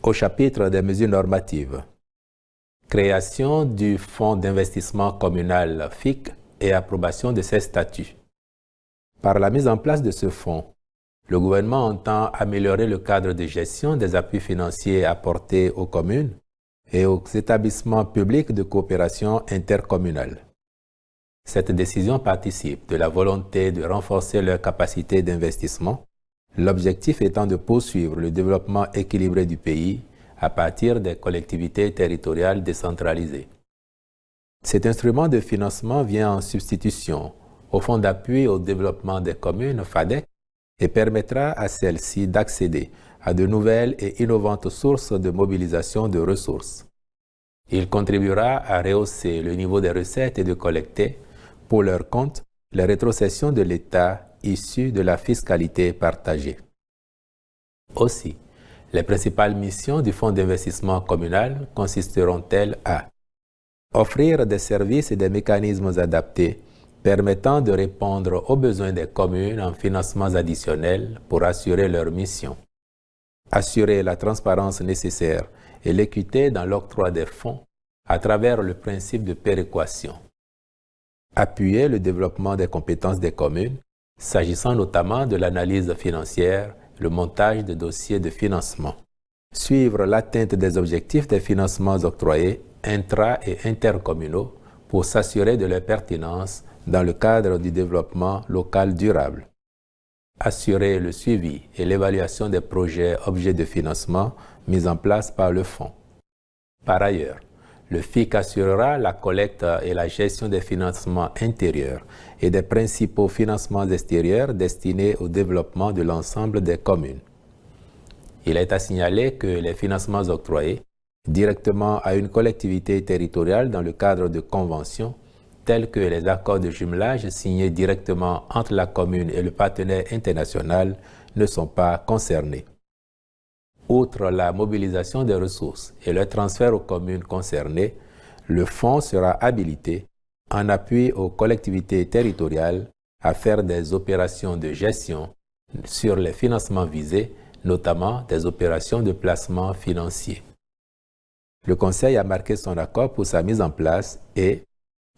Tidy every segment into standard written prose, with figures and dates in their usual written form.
Au chapitre des mesures normatives, création du Fonds d'investissement communal FIC et approbation de ses statuts. Par la mise en place de ce fonds, le gouvernement entend améliorer le cadre de gestion des appuis financiers apportés aux communes et aux établissements publics de coopération intercommunale. Cette décision participe de la volonté de renforcer leur capacité d'investissement, l'objectif étant de poursuivre le développement équilibré du pays à partir des collectivités territoriales décentralisées. Cet instrument de financement vient en substitution au Fonds d'appui au développement des communes FADEC et permettra à celles-ci d'accéder à de nouvelles et innovantes sources de mobilisation de ressources. Il contribuera à rehausser le niveau des recettes et de collecter, pour leur compte, les rétrocessions de l'État issues de la fiscalité partagée. Aussi, les principales missions du Fonds d'investissement communal consisteront-elles à offrir des services et des mécanismes adaptés permettant de répondre aux besoins des communes en financements additionnels pour assurer leur mission, assurer la transparence nécessaire et l'équité dans l'octroi des fonds à travers le principe de péréquation, appuyer le développement des compétences des communes, s'agissant notamment de l'analyse financière, le montage de dossiers de financement, suivre l'atteinte des objectifs des financements octroyés intra- et intercommunaux pour s'assurer de leur pertinence dans le cadre du développement local durable, assurer le suivi et l'évaluation des projets objets de financement mis en place par le fonds. Par ailleurs, le FIC assurera la collecte et la gestion des financements intérieurs et des principaux financements extérieurs destinés au développement de l'ensemble des communes. Il est à signaler que les financements octroyés directement à une collectivité territoriale dans le cadre de conventions tels que les accords de jumelage signés directement entre la commune et le partenaire international ne sont pas concernés. Outre la mobilisation des ressources et le transfert aux communes concernées, le fonds sera habilité, en appui aux collectivités territoriales, à faire des opérations de gestion sur les financements visés, notamment des opérations de placement financier. Le Conseil a marqué son accord pour sa mise en place et,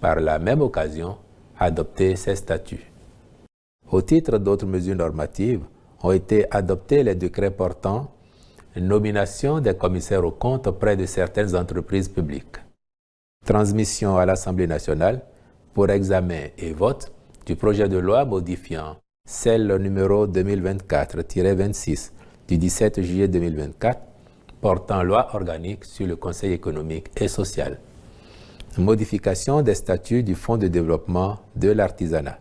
par la même occasion, adopté ses statuts. Au titre d'autres mesures normatives, ont été adoptés les décrets portant nomination des commissaires aux comptes auprès de certaines entreprises publiques, transmission à l'Assemblée nationale pour examen et vote du projet de loi modifiant celle numéro 2024-26 du 17 juillet 2024 portant loi organique sur le Conseil économique et social. Modification des statuts du Fonds de développement de l'artisanat.